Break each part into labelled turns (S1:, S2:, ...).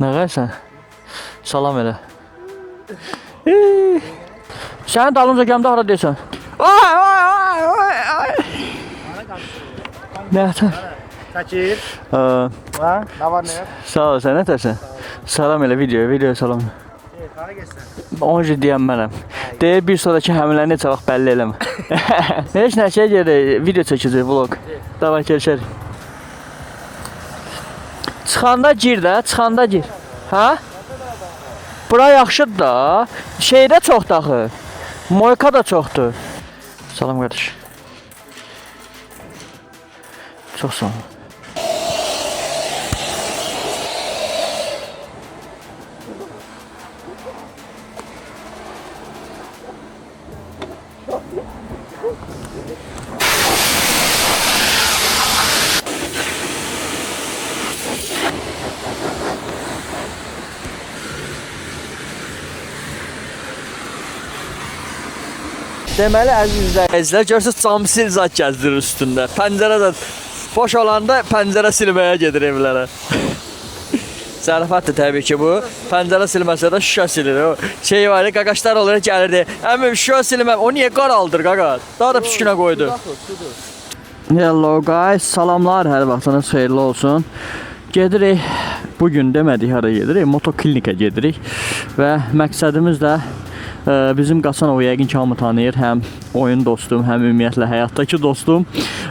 S1: Nə qayırsan? Salam elə. Sənin dalınca gəmdə hara deyirsən? Ay. Nə atan?
S2: Şakir.
S1: Ha,
S2: Ne var ne yok?
S1: sağ ol, sən nə tərsən? Salam elə video salam.
S2: Hara geçsin?
S1: Onca deyəm mənəm. Deyir bir sonraki həmləni neçə vaxt bəlli eləmə. Heç nə şey gəlir, video çəkəcək vlog. Davay keçər. Çıxanda gir də, çıxanda gir. Hə? Bura yaxşıdır da. Şeydə çoxdur axı. Moyka da çoxdur. Salam qardaş. Çox sağ ol. Deməli əziz izləyicilər, görürsüz cam sil zat gəzdirir üstündə. Pəncərə də boş olanda pəncərə silməyə gedir evlərə. Zarafatdır təbii ki bu. Pəncərə silməsə də şüşə silir. O şey var, qaqaşlar olur, gəlirdi. Əmim şüşə silməm. O niyə qaraldır qaqa? Daha da püskünə qoydu. Hello guys, salamlar, hər vaxtınız xeyirli olsun. Gedirik, bugün demədik hara gedirik, motoklinikə gedirik və məqsədimiz də bizim Qasanovu yəqin ki hamı tanıyır, həm oyun dostum, həm ümumiyyətlə həyatdakı dostum.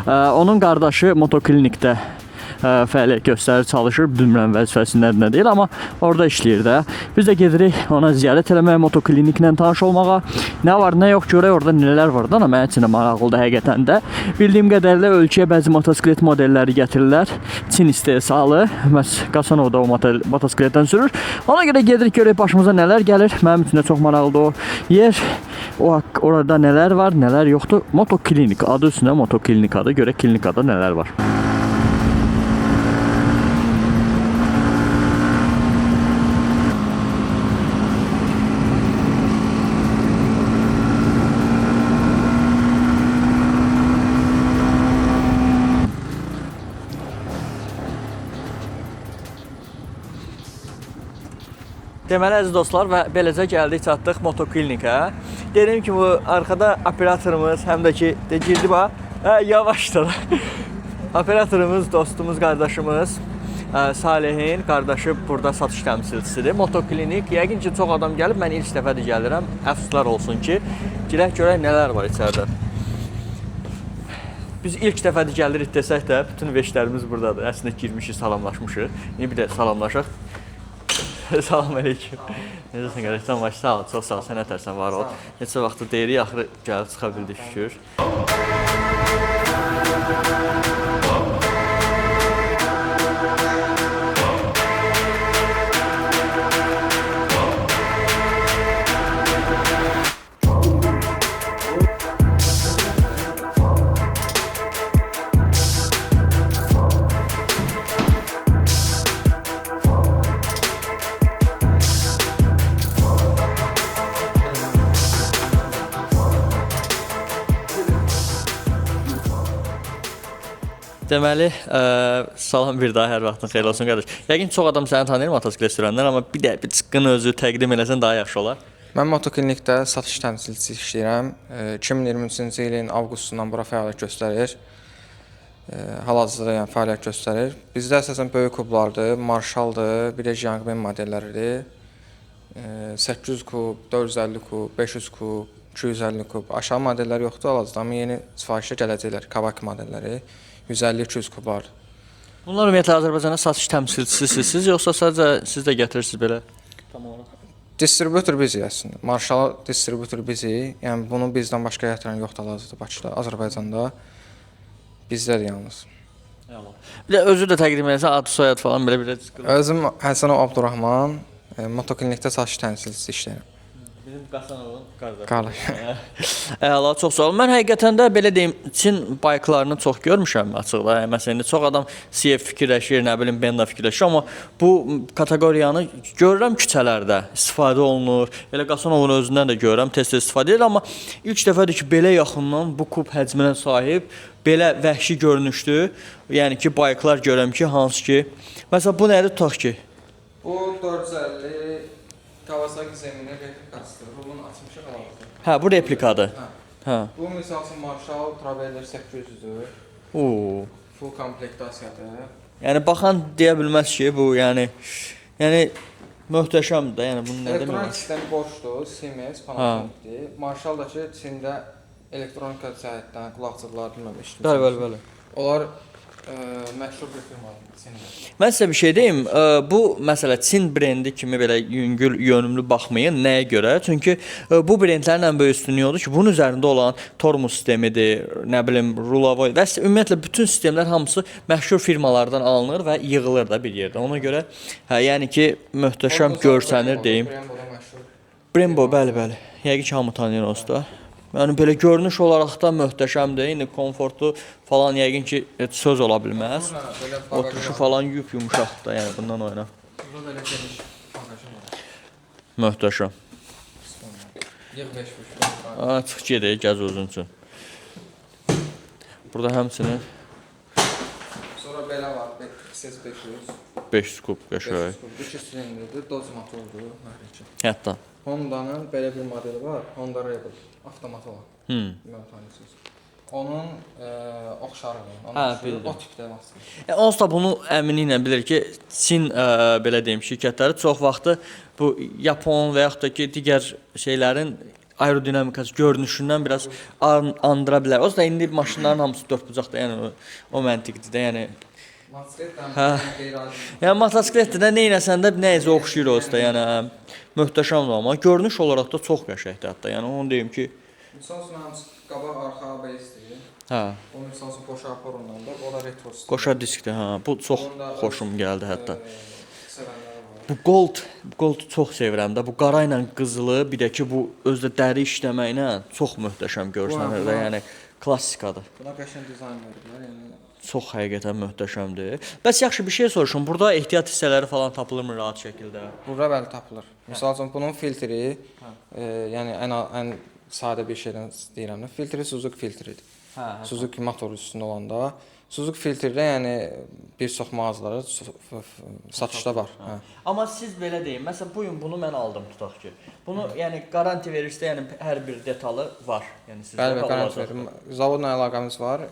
S1: Onun qardaşı motoklinikdə fəaliyyət göstərir, çalışır, bilmirəm vəzifəsindən nə deyil, amma orada işləyir də. Biz də gedirik ona ziyarət eləməyə, motokliniklə tanış olmağa. Nə var, nə yox, görək orada nələr var da, amma mənim üçün də maraqlıdır həqiqətən də. Bildiyim qədərilə ölkəyə bəzi motosiklet modelləri gətirirlər, Çin istehsalı. Məhz Qasanov da o motosikletdən sürür. Ona görə gedirik, görək başımıza nələr gəlir. Mənim üçün də çox maraqlıdır o yer. Orada nələr var, nələr yoxdur. Motoklinik, adı üstündə motoklinikadır. Görək klinikada nələr var. Deməli əziz dostlar və beləcə gəldik çatdıq motoklinikə. Dediyim ki bu arxada operatorumuz həm də ki girdi bax. Yavaşdır. Operatorumuz, dostumuz, qardaşımız Salehin qardaşı burada satış təmsilçisidir. Motoklinik. Yəqin ki çox adam gəlib, mən ilk dəfədir gəlirəm. Əfsuslar olsun ki, girək görək nələr var içəridə. Biz ilk dəfədir gəlirik desək də bütün veşlərimiz buradadır. Əslində girmişik, salamlaşmışıq. İndi bir də salamlaşaq. Salam aleyküm. Necəsən qardaşım? Baş sağ ol, çox sağ ol. Sən nətərsən, var ol. Neçə vaxtdır deyirik, axırı gəlib çıxa bildik şükür. Deməli, salam bir daha, hər vaxtın xeyirli olsun qardaş. Yəqin çox adam səni tanıyır motosiklet sürənlər, amma bir də bir çıxqın özü təqdim eləsən daha yaxşı olar.
S3: Mən motoklinikdə satış təmsilçisi işləyirəm. 2023-cü ilin avqustundan bura fəaliyyət göstərir. Hal-hazırda yəni fəaliyyət göstərir. Bizdə əsasən böyük kublardır, Marşaldır, bir də Jiangmen modelləridir. 800 kub, 450 kub, 500 kub, 250 kub. Aşağı modellər yoxdur hal-hazırda, amma yeni sifarişə gələcəklər, Kawasaki modelləri. 150-200 kublar.
S1: Bunlar ümumiyyətlə Azərbaycana satış təmsilçisisiniz, yoxsa sadəcə siz də gətirirsiniz belə? Tam olaraq.
S3: Distributor bizik əslində. Marşal distributor bizik. Yəni bunu bizdən başqa gətirən yoxdur hal-hazırda Bakıda, Azərbaycanda. Bizdədir yalnız.
S1: Bir də özü də təqdim eləsən, adı, soyad falan belə bir çıxır.
S3: Özüm Həsənov Abdurrahman, motoklinikdə satış təmsilçisi işləyirəm.
S1: Bizim Qasanovun qardaşı.
S3: Qardaş.
S1: Əla, çox sağ olun. Mən həqiqətən də belə deyim, Çin bayklarını çox görmüşəm açıqda. Məsələn, indi çox adam CF fikirləşir, nə bilim, Benda fikirləşir, amma bu kateqoriyanı görürəm küçələrdə istifadə olunur. Elə Qasanovun özündən də görürəm, tez-tez istifadə edir, amma ilk dəfədir ki, belə yaxından bu kub həcminə sahib, belə vəhşi görünüşdü. Yəni ki, bayklar görürəm ki, hansı ki, məsələn, bu nədir tutaq ki?
S3: Bu 450 Kawasaki Zeminin replikasıdır. Bunun açmışı qalaqdır.
S1: Hə, bu replikadır. Hə.
S3: Bu misal üçün Marshall Traveler 800-dür.
S1: Oo.
S3: Full komplektasiyadır.
S1: Yəni baxan deyə bilməz ki, bu yəni möhtəşəmdir də. Yəni bunu nə demək
S3: Elektronik
S1: olar?
S3: sistemi boşdur, Siemens, Panasonicdir. Marshall-dakı içində elektronika cəhətdən qulaqçıqlar bilməm eşitmişəm.
S1: Bəli.
S3: Onlar məşhur bir firmadır Çində.
S1: Mən sizə bir şey deyim. Bu məsələ Çin brendi kimi belə yüngül, yönümlü baxmayın. Nəyə görə? Çünki bu brendlərin ən böyük üstünlüyü odur ki, bunun üzərində olan tormuz sistemidir, nə bilim, rulavoy və ümumiyyətlə bütün sistemlər hamısı məşhur firmalardan alınır və yığılır da bir yerdə. Ona görə yəni ki, möhtəşəm görsənir deyim. Brembo, bəli. Yəqin ki, hamı tanıyır onsuz da. Yəni belə görünüş olaraq da möhtəşəmdir. İndi komfortu falan yəqin ki, söz ola bilməz. Oturuşu falan yumuşaqdır da, yəni bundan oyna.
S3: Burada belə geniş bagajı var.
S1: Möhtəşəm.
S3: Yığ 5
S1: Çıx gedək, gəz özün üçün. Burada həmçinin
S3: Sonra belə var, XS 500.
S1: 500 kub qəşəng.
S3: 2 silindrli, Dodge motordur.
S1: Hətta.
S3: Honda'nın belə bir modeli var, Honda Rebel, avtomat olan. Bilməm tanıyırsınız. Onun oxşarıdır. O tipdə maska.
S1: Onsuz da bunu əminliklə bilir ki, Çin belə deyim şirkətləri çox vaxtı bu Yapon və yaxud da ki, digər şeylərin aerodinamikası görünüşündən biraz andıra bilər. Onsuz da indi maşınların hamısı dördbucaqdır, yəni o məntiqdir də, yəni yəni motosikletdə də nə eləsən də nəyəcə oxşayır onsuz da, yəni möhtəşəmdir amma görünüş olaraq da çox qəşəngdir hətta. Yəni onu deyim ki,
S3: misal üçün hamısı qabaq arxa ABS-dir.
S1: hə,
S3: O misal üçün qoşa aparondan da, o da retro sistem.
S1: qoşa diskdir, hə. Bu çox xoşum gəldi hətta.
S3: Sevənlər var.
S1: Bu gold çox sevirəm də. Bu qara ilə qızılı, bir də ki bu özdə dəri işləməklə çox möhtəşəm görsənir də. Yəni klassikadır.
S3: Buna qəşəng dizayn veriblər, yəni
S1: Çox həqiqətən möhtəşəmdir. Bəs yaxşı bir şey soruşum. Burada ehtiyat hissələri falan tapılırmı rahat şəkildə?
S3: burada bəli tapılır. Misal üçün bunun filtri, yəni ən sadə bir şeydən deyirəm də, filtri Suzuki filtridir. Suzuki motoru üstündə olanda Suzuki filtrdə yəni bir çox mağazalara satışda var.
S1: Amma siz belə deyin. Məsələn, bu gün bunu mən aldım tutaq ki. Bunu yəni garanti verirsə, yəni hər bir detalı var. Yəni sizdə
S3: Bəli, garanti verirəm. Zavodla əlaqəmiz var.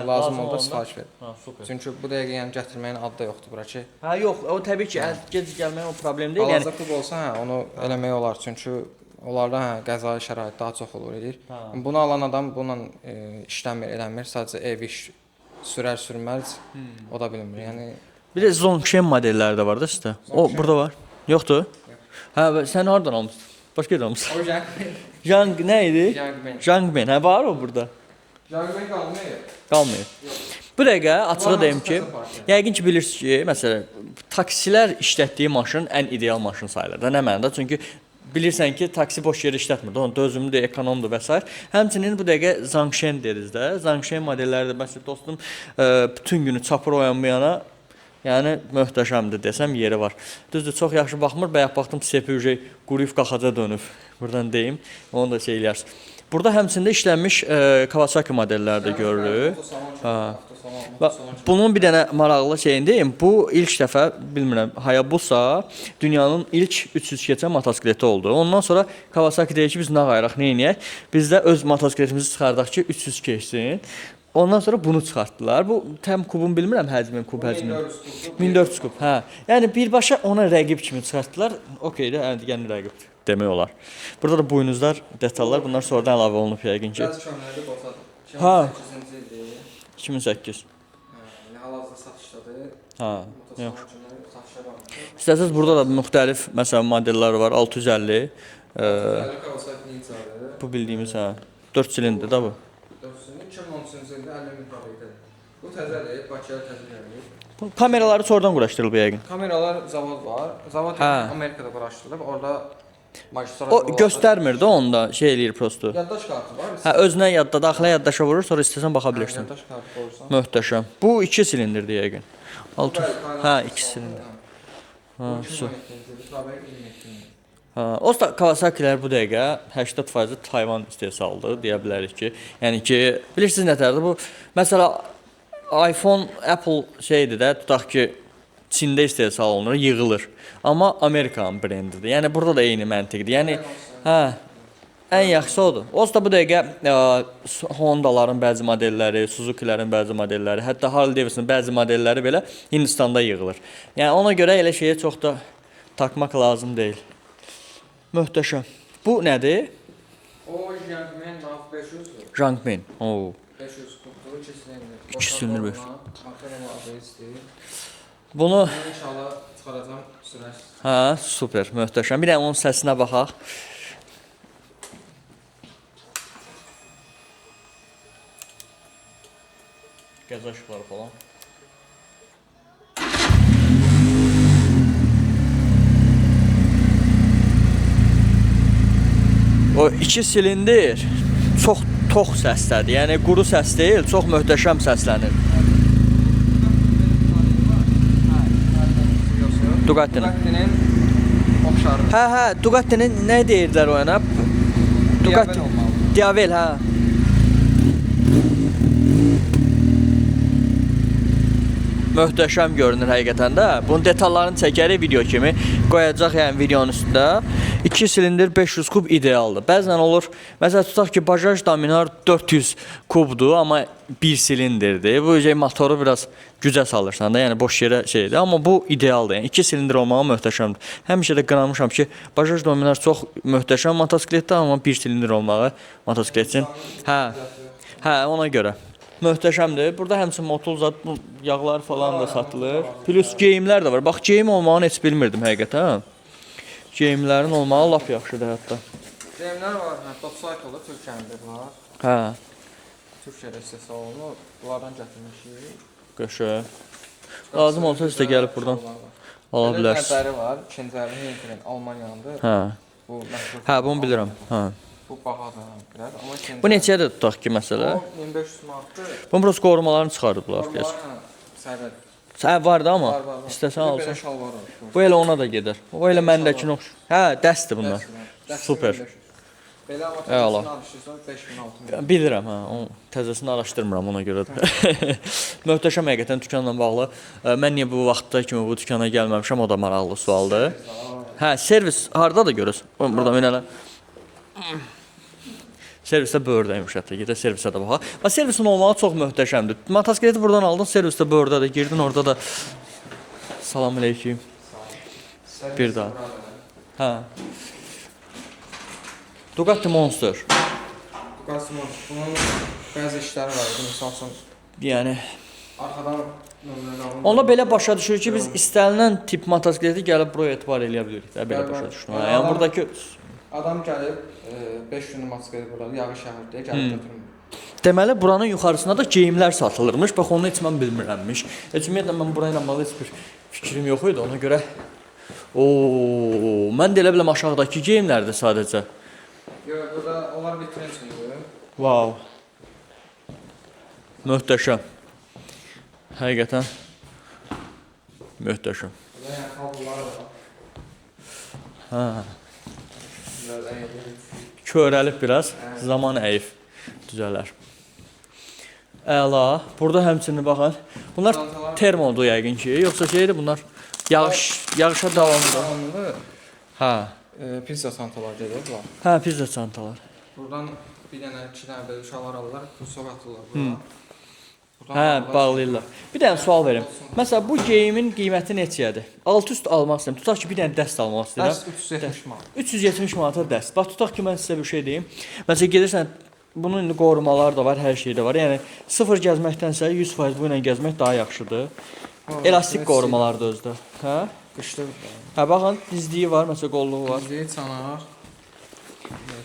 S3: Lazım olanda sifariş verin.
S1: Super.
S3: Çünki bu dəqiqə yəni gətirməyin adı da yoxdur bura ki.
S1: Yox, o təbii ki, gec gəlmək o problem deyil.
S3: Hal-hazırda pul olsa, onu eləmək olar. Çünki onlarda qəzai şərait daha çox olur edir. Bunu alan adam bununla işləmir, eləmir. Sadəcə ev iş sürər-sürməz o da bilmir. Yəni
S1: bir də Zongshen modelləri də var da sizdə. O burada var. Yoxdur? Hə, sən hardan almısan? Başqa yerdən almısan?
S3: o
S1: Yang nə idi?
S3: Yangben.
S1: Jangben. Hə, var o burada.
S3: Yangben qalmıyor.
S1: Qalmır. Bu dəqiqə açığı deyim ki, yəqin ki bilirsiniz ki, məsələn, taksilər işlətdiyi maşın ən ideal maşın sayılır da. Nə mənada? Çünki bilirsən ki, taksi boş yer işlətmir. Onun dözümlüdür, ekonomdur və s. Həmçinin bu dəqiqə Zangshen deriz də. Zangshen modelləri də məsələn dostum bütün günü çapır o yan bu yana. Yəni möhtəşəmdir desəm yeri var. Düzdür, çox yaxşı baxmır. Bayaq baxdım CPU quruyub qaxaca dönüb. Buradan deyim, onu da şey eləyərsən. Burada həmçində işlənmiş Kawasaki modelləri də görürük. Bunun bir dənə maraqlı şeyini deyim. Bu ilk dəfə, bilmirəm, Hayabusa dünyanın ilk 300 keçən motosikleti oldu. Ondan sonra Kawasaki deyir ki, biz nə qayıraq, nə edək? Biz də öz motosikletimizi çıxardaq ki, 300 keçsin. Ondan sonra bunu çıxartdılar. Bu təm kubun bilmirəm həcmin, kub həcmi. 1400 kub, hə. Yəni birbaşa ona rəqib kimi çıxartdılar. Okey də, digərini rəqib demək olar. Burada da buynuzlar, detallar, bunlar sonradan əlavə olunub yəqin ki.
S3: Bəzi köməkdə boşadı. 2008-ci ildir.
S1: 2008.
S3: Hal-hazırda satışdadır.
S1: Yox.
S3: Satışa var.
S1: İstəsəz burada da müxtəlif məsələn modellər var. 650.
S3: Kawasaki Ninja'dır.
S1: Bu bildiyimiz 4 silindr da bu.
S3: 2013-cü ildə 50 min fabrikədir. Bu təzədir, Bakıya təzə gəlir.
S1: Bu kameraları sonradan quraşdırılıb yəqin.
S3: Kameralar zavod var. Zavod Amerikada quraşdırılıb. Orada magistrat
S1: O göstərmir də onda şey eləyir prosto.
S3: yaddaş kartı var.
S1: Özünə yadda, daxilə yaddaşa vurur, sonra istəsən baxa bilirsən.
S3: Yaddaş kartı qoyursan.
S1: Möhtəşəm. Bu 2 silindirdir yəqin. 6. 2 silindir. O da Kawasaki-lər bu dəqiqə 80% Tayvan istehsalıdır deyə bilərik ki. Yəni ki, bilirsiniz nətərdir bu? Məsələ iPhone, Apple şeydir də, tutaq ki Çində istehsal olunur, yığılır. Amma Amerikan brendidir. Yəni burada da eyni məntiqdir. Yəni hə, ən yaxşısı odur. Onsuz da bu dəqiqə Hondaların bəzi modelləri, Suzuki'lərin bəzi modelləri, hətta Harley Davidson bəzi modelləri belə Hindistanda yığılır. Yəni ona görə elə şeyə çox da takmaq lazım deyil. Möhtəşəm. Bu nədir?
S3: O Junkman NAV 500-dür.
S1: Junkman. Oo.
S3: 500 kubdur, 2 silindir.
S1: 2 silindir 500.
S3: Maksimum adı istəyir.
S1: Bunu
S3: İnşallah çıxaracam sürəş.
S1: hə, super, möhtəşəm. Bir də onun səsinə baxaq. Qəza işıqları falan. O 2 silindir çox tox səslədir. Yəni quru səs deyil, çox möhtəşəm səslənir. Ducati'nin.
S3: Ducati'nin oxşarı.
S1: Hə, Ducati'nin nə deyirlər o yana? Ducati. Diavel, hə. Möhtəşəm görünür həqiqətən də. Bunun detallarını çəkərik video kimi. Qoyacaq yəni videonun üstündə. 2 silindir 500 kub idealdır. Bəzən olur, məsələn tutaq ki, Bajaj Dominar 400 kubdur, amma 1 silindirdir. Bu motoru biraz gücə salırsan da, yəni boş yerə şeydir. Amma bu idealdır. Yəni 2 silindir olmağı möhtəşəmdir. Həmişə də qınamışam ki, Bajaj Dominar çox möhtəşəm motosikletdir, amma 1 silindir olmağı motosikletin. Hə, ona görə. Möhtəşəmdir. Burada həmçinin motul zat yağlar falan da satılır. Plus geyimlər də var. Bax, geyim olmağını heç bilmirdim həqiqətən. Geyimlərin olmağı lap yaxşıdır hətta.
S3: Geyimlər var, hətta Cycle-da Türkiyəndə var.
S1: Hə.
S3: Türkiyədə istehsal olunur. Bunlardan gətirmişik.
S1: Qəşəng. Lazım olsa sizə gəlib buradan ala bilərsiniz.
S3: Bəri var. İkinci əli Heinkelin Almaniyandır.
S1: Hə.
S3: Bu məşhur.
S1: Hə, bunu bilirəm. Hə.
S3: Bu bahadır biraz, amma ikinci.
S1: Bu neçədir tutaq ki, məsələ?
S3: O 1500 manatdır.
S1: Bunun biraz qorumalarını çıxardıblar.
S3: Səbəb.
S1: Sən var da amma
S3: Var.
S1: istəsən
S3: Belə
S1: alsan.
S3: şal var.
S1: Bu elə ona da gedər. O elə məndəkinə oxşur. Hə, dəstdir bunlar. Super.
S3: Belə amma
S1: Əla.
S3: təzəsini alışırsan 5000-6000.
S1: Bilirəm, hə. O təzəsini araşdırmıram ona görə də. Möhtəşəm həqiqətən dükanla bağlı. Mən niyə bu vaxtda kimi bu dükana gəlməmişəm, o da maraqlı sualdır. Hə, servis hardadır görürüz? Burada mənələ. Servisdə böyürdəymiş hətta. Gedə servisə də baxaq. Və servisin olmağı çox möhtəşəmdir. Motosikleti buradan aldın, servisdə böyürdədir. Girdin orada da salam aleyküm. Bir daha. Hə. Ducati Monster.
S3: Ducati Monster. Bunun bəzi işləri var. Misal üçün
S1: Yəni
S3: arxadan nömrələri alınır.
S1: onda belə başa düşürük ki, biz istənilən tip motosikleti gəlib buraya etibar eləyə bilirik də, belə başa düşdüm. Yəni buradakı
S3: adam gəlib 5 günlük motosiklet burada yağış yağır deyə gəlib götürmür.
S1: deməli buranın yuxarısında da geyimlər satılırmış. Bax onu heç mən bilmirəmmiş. Ümumiyyətlə mən bura ilə bağlı heç bir fikrim yox idi. Ona görə mən də elə biləm aşağıdakı geyimlərdir sadəcə.
S3: Yox, burada onlar vitrin üçündür.
S1: Wow. Möhtəşəm. Həqiqətən möhtəşəm.
S3: Burada yəni kablolar var.
S1: Hə.
S3: Biraz əyildir.
S1: Körəlib biraz, zaman əyif düzələr. Əla. Burada həmçinin baxın. Bunlar termodur yəqin ki, yoxsa şeydir bunlar yağışa davamlı.
S3: Davamlı
S1: Hə.
S3: pizza çantalar gedir bunlar.
S1: Hə, pizza çantalar.
S3: Buradan bir dənə, iki dənə belə uşaqlar alırlar, kursaq atırlar bura.
S1: Hə, bağlayırlar. Bir dənə sual verim. Məsələn, bu geyimin qiyməti neçədir? Alt üst almaq istəyirəm. Tutaq ki, bir dənə dəst almaq istəyirəm.
S3: Dəst 370 manat.
S1: 370 manata dəst. Bax, tutaq ki, mən sizə bir şey deyim. Məsələn, gedirsən, bunun indi qorumaları da var, hər şey də var. Yəni, sıfır gəzməkdənsə 100% bu ilə gəzmək daha yaxşıdır. Elastik qorumalar da özdə. Hə?
S3: Qışlı.
S1: Hə, baxın, dizliyi var, məsələn, qolluğu var.
S3: Dizliyi, çanaq.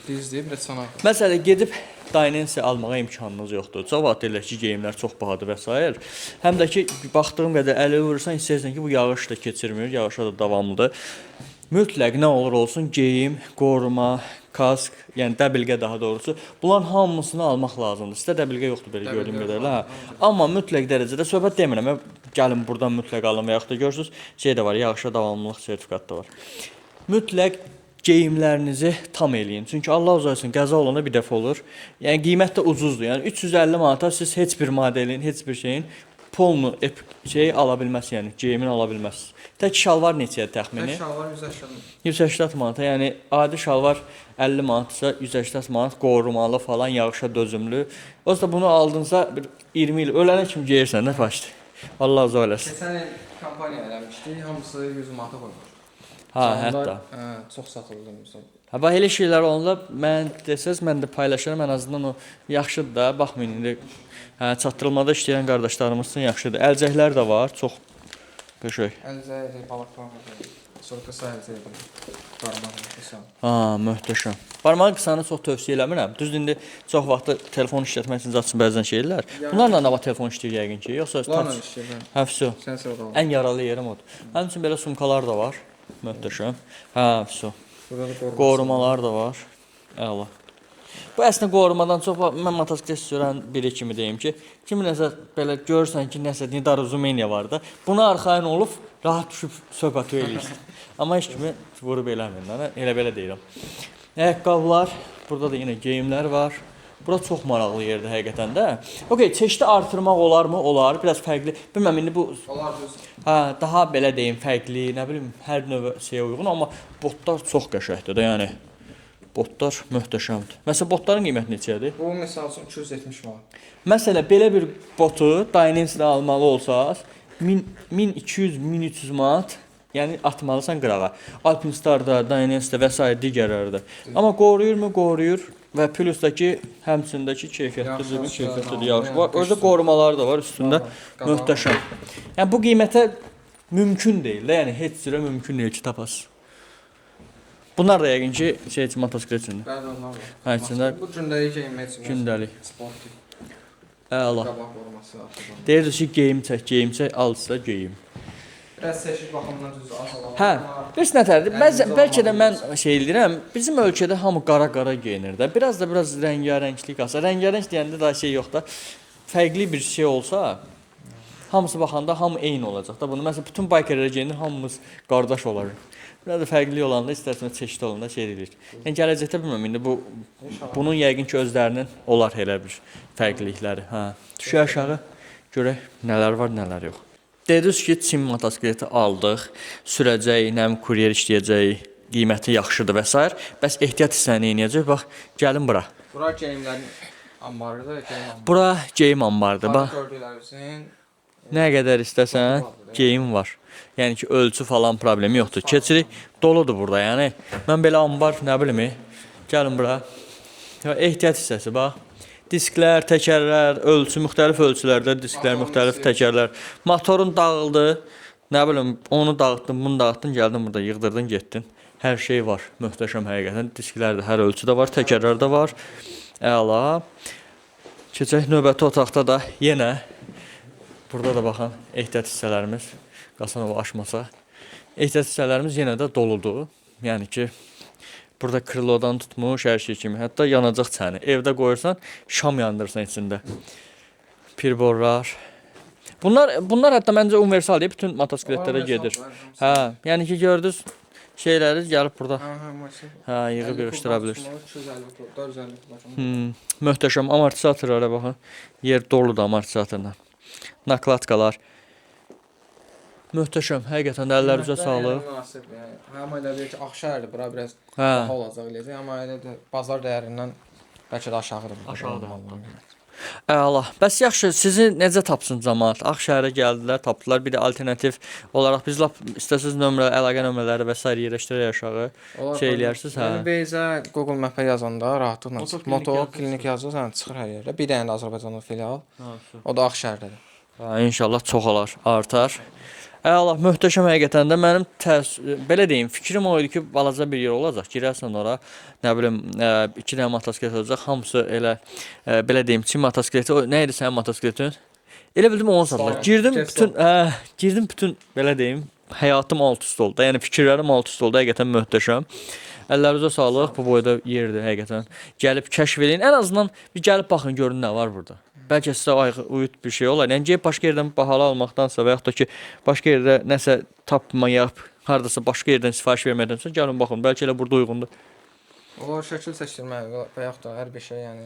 S3: Dizliyi, bir də çanaq.
S1: Məsələn, gedib Dynense almağa imkanınız yoxdur. Çox vaxt deyirlər ki, geyimlər çox bahadır və s. Həm də ki, baxdığım qədər əli vurursan, istəyirsən ki, bu yağış da keçirmir, yağışa da davamlıdır. Mütləq nə olur olsun, geyim, qoruma, kask, yəni dəbilqə daha doğrusu, bunların hamısını almaq lazımdır. Sizdə dəbilqə yoxdur belə gördüyüm qədərlə. Amma mütləq dərəcədə söhbət demirəm. Gəlin buradan mütləq alın və yaxud da görürsünüz, şey də var, yağışa davamlılıq sertifikatı da var. Mütləq geyimlərinizi tam eləyin. Çünki Allah uzaq olsun, qəza olanda bir dəfə olur. Yəni qiymət də ucuzdur. Yəni 350 manata siz heç bir modelin, heç bir şeyin polnu şeyi ala bilməz, yəni geyimin ala bilməz. Tək şalvar neçəyə təxmini?
S3: Şalvar 180.
S1: 180 manata, yəni adi şalvar 50 manatsa 180 manat qorumalı falan, yağışa dözümlü. O da bunu aldınsa bir 20 il ölənə kimi geyirsən də başdı. Allah uzaq eləsin.
S3: Keçən il kampaniya eləmişdi, hamısı 100 manata qoymuş.
S1: Ha, hətta.
S3: Çox satıldı məsələn.
S1: Ha, bax elə şeylər olanda mən desəz mən də paylaşıram, ən azından o yaxşıdır da. Baxmayın indi çatdırılmada işləyən qardaşlarımız üçün yaxşıdır. Əlcəklər də var, çox qəşəng.
S3: Əlcək, balıq var. Sonra qısa əlcək var. Barmaq qısa.
S1: Ha, möhtəşəm. Barmaq qısanı çox tövsiyə eləmirəm. Düzdür, indi çox vaxtı telefon işlətmək üçün zaten bəzən şeylər. Bunlarla da telefon işləyir yəqin ki, yoxsa
S3: Bunlarla işləyir.
S1: Həfsə.
S3: Sensor da var.
S1: Ən yaralı yerim odur. Həmçinin belə sumkalar da var. Möhtəşəm. Hə, vəsə.
S3: Burada da
S1: Qorumalar da var. Əla. Bu əslində qorumadan çox mən motosiklet sürən biri kimi deyim ki, kimi nəsə belə görsən ki, nəsə nidarozumeniya var da, buna arxayın olub rahat düşüb söhbət eləyirsən. Amma heç kimi vurub eləmirlər. Elə belə deyirəm. Ayaqqabılar, burada da yenə geyimlər var. Bura çox maraqlı yerdir həqiqətən də. Okay, çeşidi artırmaq olarmı? Olar. Biraz fərqli. Bilməm indi bu
S3: Olar düz.
S1: hə, daha belə deyim, fərqli, nə bilim, hər növ şeyə uyğun, amma botlar çox qəşəngdir də, yəni. Botlar möhtəşəmdir. Məsələn, botların qiyməti neçədir?
S3: Bu məsəl üçün 270 manat.
S1: Məsələn, belə bir botu Dynamics-də almalı olsaz, 1200-1300 manat, yəni atmalısan qırağa. Alpinstar-da, Dynamics-də və s. digərlərdə. Amma qoruyurmu? Qoruyur. Və plusdakı həmçindəki keyfiyyətlidir, bir keyfiyyətlidir, yaxşı. Var, orada qorumalar da var üstündə. Möhtəşəm. Yəni bu qiymətə mümkün deyil də, yəni heç cürə mümkün deyil ki, tapasınız. Bunlar da yəqin ki, şey üçün motosiklet üçündür.
S3: Bəli, onlar var.
S1: Hə, içində
S3: Bu gündəlik geyinmək üçün.
S1: gündəlik.
S3: Sportiv.
S1: Əla.
S3: Qabaq qoruması atılır.
S1: Deyirsiniz ki, geyim çək, alsa geyim.
S3: Biraz seçik baxımından düz azalar.
S1: Hə, biz nətərdir? Bəlkə də mən şey deyirəm, bizim ölkədə hamı qara geyinir də. Biraz rəngarənglik alsa. Rəngarəng deyəndə daha şey yox da. Fərqli bir şey olsa, hamısı baxanda hamı eyni olacaq da. Bunu məsələn bütün bikerlər geyinir, hamımız qardaş olarıq. Biraz da fərqli olanda istərsiniz çeşid olanda şey edilir. Yəni gələcəkdə bilmirəm indi bunun yəqin ki özlərinin olar elə bir fərqlilikləri. Hə. Düşək aşağı görək nələr var, nələr yox. Dediniz ki, Çin motosikleti aldıq, sürəcək, nəm kuryer işləyəcək, qiyməti yaxşıdır və s. Bəs ehtiyat hissəni eləyəcək? Bax, gəlin bura.
S3: Bura geyimlərin ambarıdır, geyim ambarı.
S1: Bura geyim ambarıdır. Bax,
S3: Gördüklərinizin
S1: nə qədər istəsən, geyim var. Yəni ki, ölçü falan problemi yoxdur. Keçirik, doludur burada, yəni. Mən belə ambar, nə bilim, gəlin bura. Ehtiyat hissəsi, bax. Disklər, təkərlər, ölçü, müxtəlif ölçülərdə disklər, müxtəlif təkərlər. Motorun dağıldı, nə bilim, onu dağıtdın, bunu dağıtdın, gəldin burada, yığdırdın, getdin. Hər şey var, möhtəşəm həqiqətən. Disklər də hər ölçüdə var, təkərlər də var. Əla. Keçək növbəti otaqda da yenə, burada da baxın, ehtiyat hissələrimiz, Qasanova aşmasa. Ehtiyat hissələrimiz yenə də doludur. Yəni ki, burada krilodan tutmuş hər şey kimi. Hətta yanacaq çəni. Evdə qoyursan, şam yandırırsan içində. Pirborlar. Bunlar hətta məncə universal deyə bütün motosikletlərə gedir. Hə, yəni ki gördünüz şeyləri gəlib burada. Hə, yığıb yığışdıra bilirsiniz. 450. Möhtəşəm amortizatorlara baxın. Yer doludur amortizatorla. Nakladkalar. Möhtəşəm, həqiqətən də əllərinizə sağlıq.
S3: Amma elə bir ki, Ağşəhərdir, bura biraz daha olacaq eləyəcək, amma elə də bazar dəyərindən bəlkə də aşağıdır.
S1: Aşağıdır. Əla. Bəs yaxşı, sizi necə tapsın cəmaət? Ağşəhərə gəldilər, tapdılar. Bir də alternativ olaraq biz lap istəsiniz nömrə, əlaqə nömrələri və s. yerləşdirək aşağı. Şey eləyərsiniz, hə.
S3: Beyzə Google Map-ə yazanda rahatlıqla çıxır. Moto klinik yazırsan, çıxır hər yerdə. Bir dənə də Azərbaycanlı filial. O da Ağşəhərdədir.
S1: Hə, inşallah çoxalar, artar. Əla, möhtəşəm həqiqətən də mənim belə deyim, fikrim o idi ki, balaca bir yer olacaq. Girərsən ora, nə bilim, 2 dənə motosiklet olacaq. Hamısı elə belə deyim, Çin motosikleti. Nə idi sənin motosikletin? Elə bildim onu satdılar. Girdim bütün belə deyim, həyatım alt üst oldu. Yəni fikirlərim alt üst oldu. Həqiqətən möhtəşəm. Əllərinizə sağlıq. Bu boyda yerdir həqiqətən. Gəlib kəşf edin. Ən azından bir gəlib baxın görün nə var burada. Bəlkə sizə uyut bir şey olar. Yəni, başqa yerdən bahalı almaqdansa və yaxud da ki, başqa yerdə nəsə tapmayıb, haradasa başqa yerdən sifariş vermədənsə, gəlin baxın, bəlkə elə burada uyğundur.
S3: O şəkil seçdirmək və yaxud da hər bir şey yəni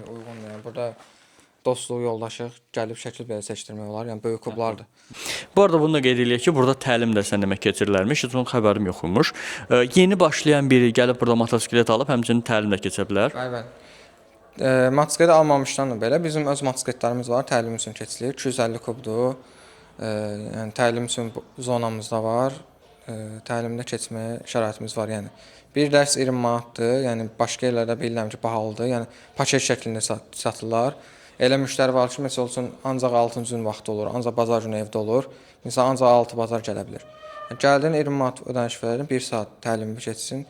S3: uyğundur. Yəni burada dostluq, yoldaşlıq, gəlib şəkil belə seçdirmək olar. Yəni böyük klublardır.
S1: Bu arada bunu da qeyd eləyək ki, burada təlim dərsləri demək keçirilərmiş. Heç onun xəbərim yox imiş. Yeni başlayan biri gəlib burada motosiklet alıb, həmçinin təlim də keçə bilər.
S3: Bəli. Motosiklet almamışdan da belə bizim öz motosikletlərimiz var, təlim üçün keçilir. 250 kubdur. Yəni təlim üçün zonamızda var. Təlimdə keçməyə şəraitimiz var. Yəni bir dərs 20 manatdır. Yəni başqa yerlərdə bilirəm ki, bahalıdır. Yəni paket şəklində satırlar. Elə müştəri var ki, məsəl üçün ancaq 6-cı gün vaxtı olur, ancaq bazar günü evdə olur. Məsələn, ancaq 6 bazar gələ bilər. Gəldin 20 manat ödəniş verirəm, 1 saat təlimi keçsin.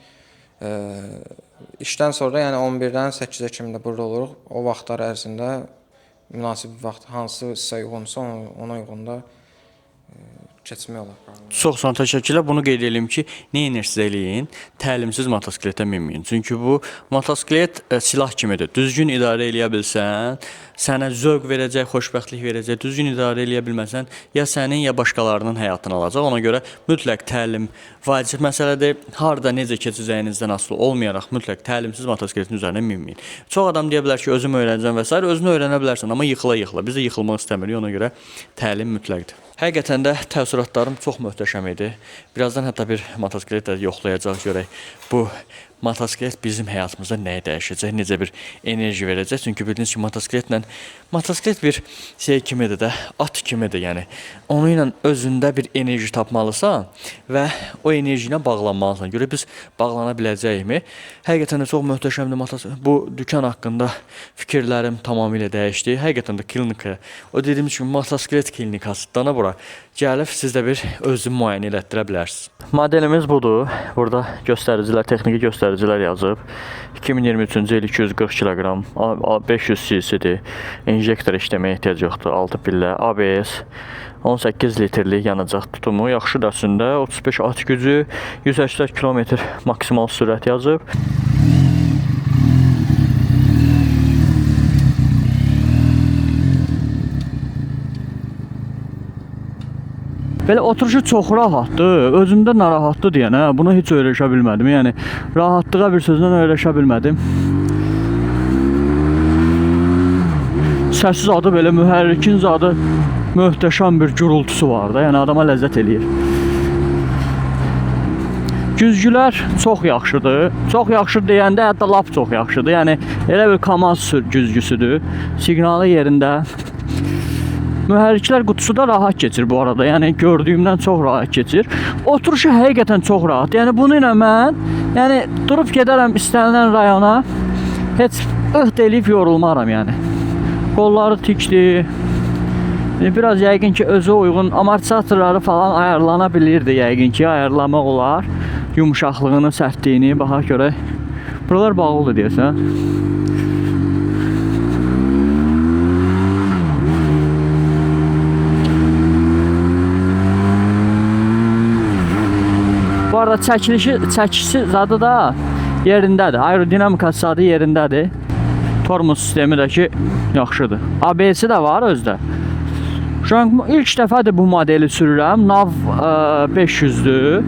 S3: İşdən sonra yəni 11-dən 8-ə kimi də burada oluruq. O vaxtlar ərzində münasib vaxt hansı sizə uyğunsa ona uyğun da keçmək olar.
S1: Çox sağ olun, təşəkkürlər. Bunu qeyd edeyim ki, nə edirsinizsə eləyin, təlimsiz motosikletə minməyin. Çünki bu motosiklet silah kimidir. Düzgün idarə eləyə bilsən, sənə zövq verəcək, xoşbəxtlik verəcək. Düzgün idarə eləyə bilməsən, ya sənin, ya başqalarının həyatını alacaq. Ona görə mütləq təlim vacib məsələdir. Harda necə keçəcəyinizdən asılı olmayaraq mütləq təlimsiz motosikletin üzərinə minməyin. Çox adam deyə bilər ki, özüm öyrənəcəm və s. Özünü öyrənə bilərsən, amma yıxıla-yıxıla. Biz də yıxılmaq istəmirik, ona görə təlim mütləqdir. Həqiqətən də təəssüratlarım çox möhtəşəm idi. Birazdan hətta bir motosiklet də yoxlayacaq görək. Bu motosiklet bizim həyatımızda nəyi dəyişəcək, necə bir enerji verəcək. Çünki bildiyiniz ki, motosiklet bir şey kimidir də, at kimidir. Yəni onu ilə özündə bir enerji tapmalısan və o enerji ilə bağlanmalısan. Görə biz bağlana biləcəyikmi? Həqiqətən də çox möhtəşəmdir motosiklet. Bu dükan haqqında fikirlərim tamamilə dəyişdi. Həqiqətən də klinika, o dediyimiz kimi motosiklet klinikasından bura gəlib siz də bir özünü müayinə elətdirə bilərsiniz. Modelimiz budur. Burada göstəricilər, texniki göstəricilər yazıb. 2023-cü il 240 kiloqram, 500 cc-dir. İnjektor işləməyə ehtiyac yoxdur. 6 pillə, ABS, 18 litrlik yanacaq tutumu, yaxşı dərsində 35 at gücü, 180 km maksimal sürət yazıb. Belə oturuşu çox rahatdır, özümdə narahatdır deyən, buna heç öyrəşə bilmədim. Yəni, rahatlığa bir sözlə öyrəşə bilmədim. Səssiz adı belə, mühərrikin zadı möhtəşəm bir gürültüsü var da, yəni adama ləzzət eləyir. Güzgülər çox yaxşıdır. Çox yaxşı deyəndə hətta lap çox yaxşıdır. Yəni, elə bir KAMAZ güzgüsüdür. Siqnalı yerində. Mühərriklər qutusu da rahat keçir bu arada. Yəni gördüyümdən çox rahat keçir. Oturuşu həqiqətən çox rahat. Yəni bunu ilə mən durub gedərəm istənilən rayona. Heç eləyib yorulmaram yəni. Qolları tikdir. Biraz yəqin ki özü uyğun amortizatorları falan ayarlana bilirdi yəqin ki, ayarlamaq olar. Yumuşaqlığını, sərtliyini baxaq görək. Buralar bağlıdır deyəsən. Bu arada çəkisi zadı da yerindədir. Aerodinamikası zadı yerindədir. Tormuz sistemi də ki yaxşıdır. ABS-i də var özdə. Şu an ilk dəfədir bu modeli sürürəm. Nav 500'dür.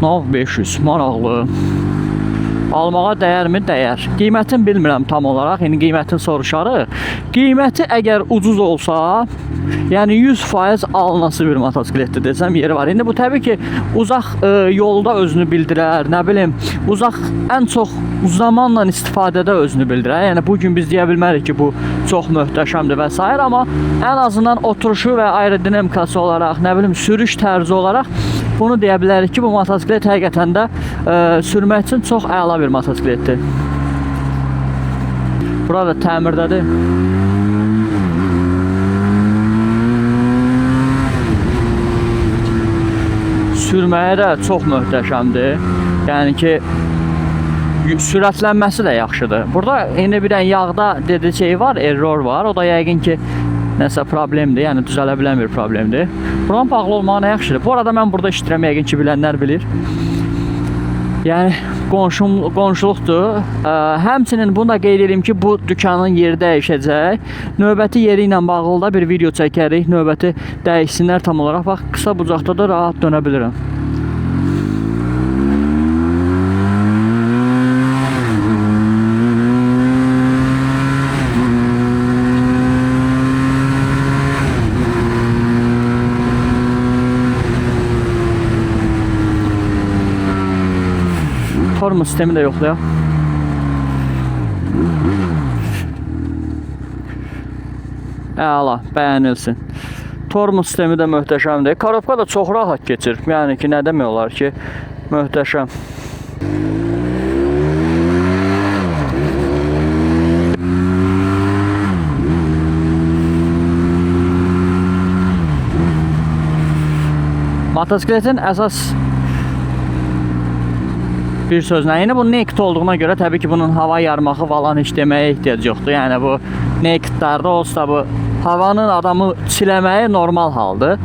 S1: Nav 500 maraqlı. Almağa dəyərmi? Dəyər. Qiymətini bilmirəm tam olaraq. Yəni qiymətini soruşarıq. Qiyməti əgər ucuz olsa, yəni 100% alınası bir motosikletdir desəm yeri var. İndi bu təbii ki uzaq yolda özünü bildirər, nə bilim, ən çox zamanla istifadədə özünü bildirər. Yəni bu gün biz deyə bilmərik ki bu çox möhtəşəmdir və s. amma ən azından oturuşu və aerodinamikası olaraq, nə bilim, sürüş tərzi olaraq bunu deyə bilərik ki bu motosiklet həqiqətən də sürmək üçün çox əla bir motosikletdir. Burada təmirdədir. Sürməyə də çox möhtəşəmdir. Yəni ki sürətlənməsi də yaxşıdır. Burada indi bir dənə yağda dediyi şey var, error var. O da yəqin ki nəsə problemdir, yəni düzələ bilən bir problemdir. Buranın bağlı olmağı nə yaxşıdır. Bu arada mən burada işləyirəm, yəqin ki bilənlər bilir. Yəni qonşuluqdur. Həmçinin bunu da qeyd edeyim ki bu dükanın yeri dəyişəcək. Növbəti yeri ilə bağlı da bir video çəkərik. Növbəti dəyişsinlər tam olaraq. Bax, qısa bucaqda da rahat dönə bilirəm. tormuz sistemi də yoxdur ya. Əla, bəyənilsin. Tormuz sistemi də möhtəşəmdir. Korobka da çox rahat keçir. Yəni ki, nə demək olar ki, möhtəşəm. Motosikletin əsas bir sözlə, yəni bu naked olduğuna görə təbii ki, bunun hava yarmağı falan heç deməyə ehtiyac yoxdur. Yəni bu nakedlərdə olsa bu havanın adamı çiləməyi normal haldır.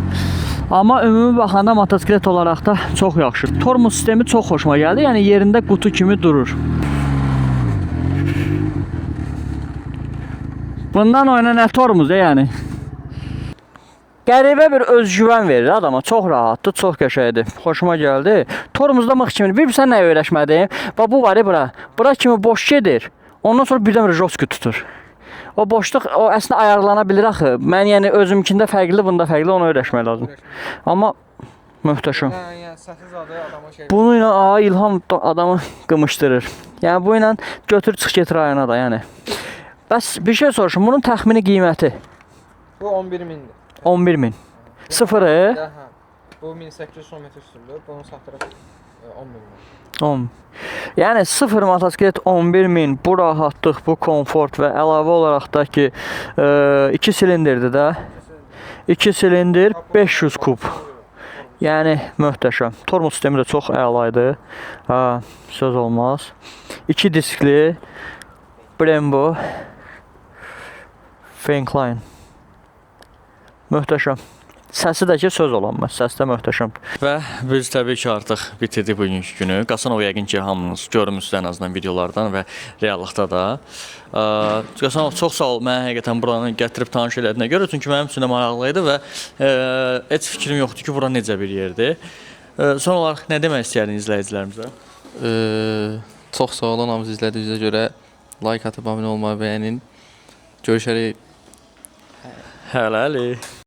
S1: Amma ümumi baxanda motosiklet olaraq da çox yaxşı. Tormuz sistemi çox xoşuma gəldi. Yəni yerində qutu kimi durur. Bundan oyna nə tormuz yəni. Qəribə bir özgüvən verir adama. Çox rahatdır, çox qəşəngdir. Xoşuma gəldi. Tormuzda mıx kimi. Bir-birsən nə öyrəşmədim? Bax bu var ya bura. Bura kimi boş gedir. Ondan sonra birdən joski tutur. O boşluq o əslində ayarlana bilir axı. Mən yəni özümkində fərqli, bunda fərqli, onu öyrəşmək lazım. Amma möhtəşəm.
S3: Yəni səssiz adı adama şey.
S1: Bunu ilə ilham adamı qımışdırır. Yəni bu ilə götür çıx get rayona da, yəni. Bəs bir şey soruşum. Bunun təxmini qiyməti?
S3: Bu 11.000-dir.
S1: 11.000. Sıfırı?
S3: Bu 1800 km üstündür. Bunu satırıq 10.000.
S1: 10. Yəni sıfır motosiklet 11.000, bu rahatlıq, bu komfort və əlavə olaraq da ki 2 silindirdir də. 2 silindir 500 kub. Yəni möhtəşəm. Tormuz sistemi də çox əla idi. Ha, söz olmaz. 2 diskli Brembo Fencline. Möhtəşəm. Səsi də ki, söz olanmaz. Səs də möhtəşəmdir. Və biz təbii ki, artıq bitirdik bugünkü günü. Qasanov yəqin ki, hamınız görmüsünüz ən azından videolardan və reallıqda da. Qasanov, çox sağ ol. Mən həqiqətən buranı gətirib tanış elədiyinə görə. Çünki mənim üçün də maraqlı idi və heç fikrim yoxdur ki, bura necə bir yerdir. Son olaraq nə demək istəyərdin izləyicilərimizə?
S4: Çox sağ olun, hamınız izlədiyinizə görə like atıb abunə olmayı bəyənin. Görüşərik.
S1: Hələlik.